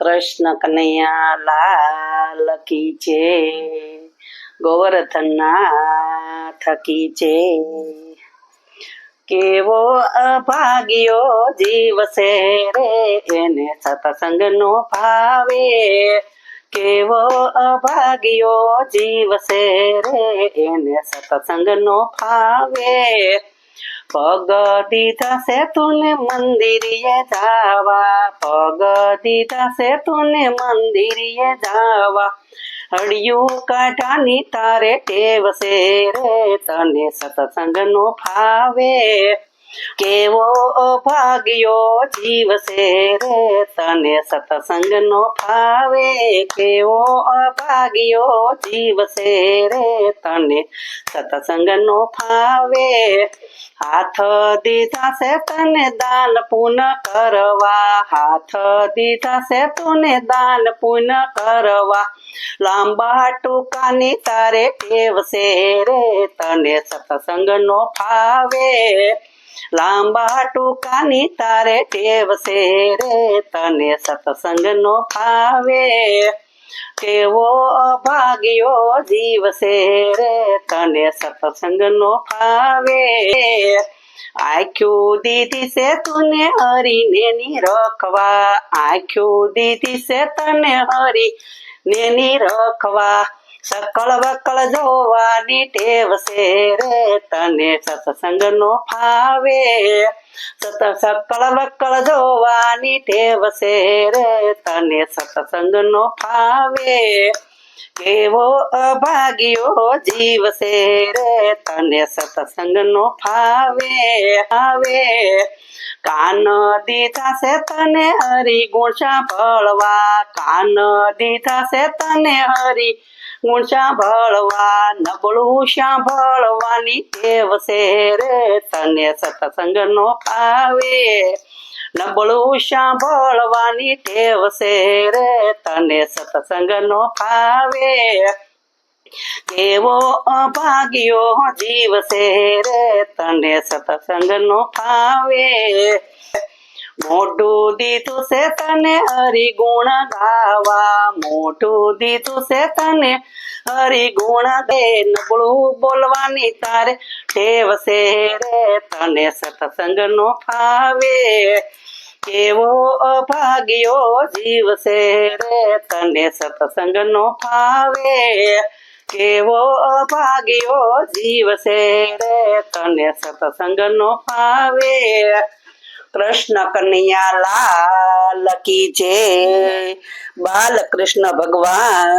કૃષ્ણ કનૈયા લાલ કી જય, ગોવર્ધન નાથ કી જય। કેવો અભાગ્યો જીવ છે રે, એને સત્સંગ નો ભાવે। કેવો અભાગ્યો જીવ છે રે, એને સત્સંગ નો ભાવે। પગ દીધા છે તુને મંદિરે જાવા, પગ દીધા છે તુને મંદિરે જાવા। હળિયું કાઢાની તારે ટેવ છે રે, તને સત્સંગ નો ભાવે। કેવો અભાગ્યો જીવ છે રે, તને સત્સંગ નો ભાવે। કેવો અભાગ્યો જીવ છે રે, તને સત્સંગ નો ભાવે। હાથ દીધા છે તને દાન પુણ્ય કરવા, હાથ દીધા છે તુને દાન પુણ્ય કરવા। લાંબા ટૂંકાની તારે ટેવ છે રે, તને સત્સંગ નો ભાવે। લાંબા ટૂંકાની તારે ટેવ છે રે, તને સત્સંગ નો ભાવે। કેવો અભાગ્યો જીવ છે રે, તને સત્સંગ નો ભાવે। આંખ્યું દીધી છે તુને હરીને નિરખવા, આંખ્યું દીધી છે તને હરીને નિરખવા। સકળ વકળ જોવાની ટેવ છે રે, તને સત્સંગ નો ભાવે। સકળ વકળ જોવાની ટેવ છે રે, તને સત્સંગ નો ભાવે। કેવો અભાગ્યો જીવ છે રે, તને સત્સંગ નો ભાવે। કાન દીધા છે તને હરી ગુણ સાંભળવા, કાન દીધા છે તને હરી ગુણ સાંભળવા। નબળું સાંભળવાની ટેવ છે રે, તને સત્સંગ નો ભાવે। નબળું સાંભળવાની ટેવ છે રે, તને સત્સંગ નો ભાવે। કેવો અભાગ્યો જીવ છે રે, તને સત્સંગ નો ભાવે। મોઢું દીધું છે તને હરિગુણ ગાવા, મોઢું દીધું છે તને હરિગુણ દે। નબળું બોલવાની તારે ટેવ છે રે, તને સત્સંગ નો ભાવે। કેવો અભાગ્યો જીવ છે રે, તને સત્સંગ નો ભાવે। કેવો અભાગ્યો જીવ છે રે, તને સત્સંગ નો ભાવે। કૃષ્ણ કનૈયા લાલ કી જય, બાલકૃષ્ણ ભગવાન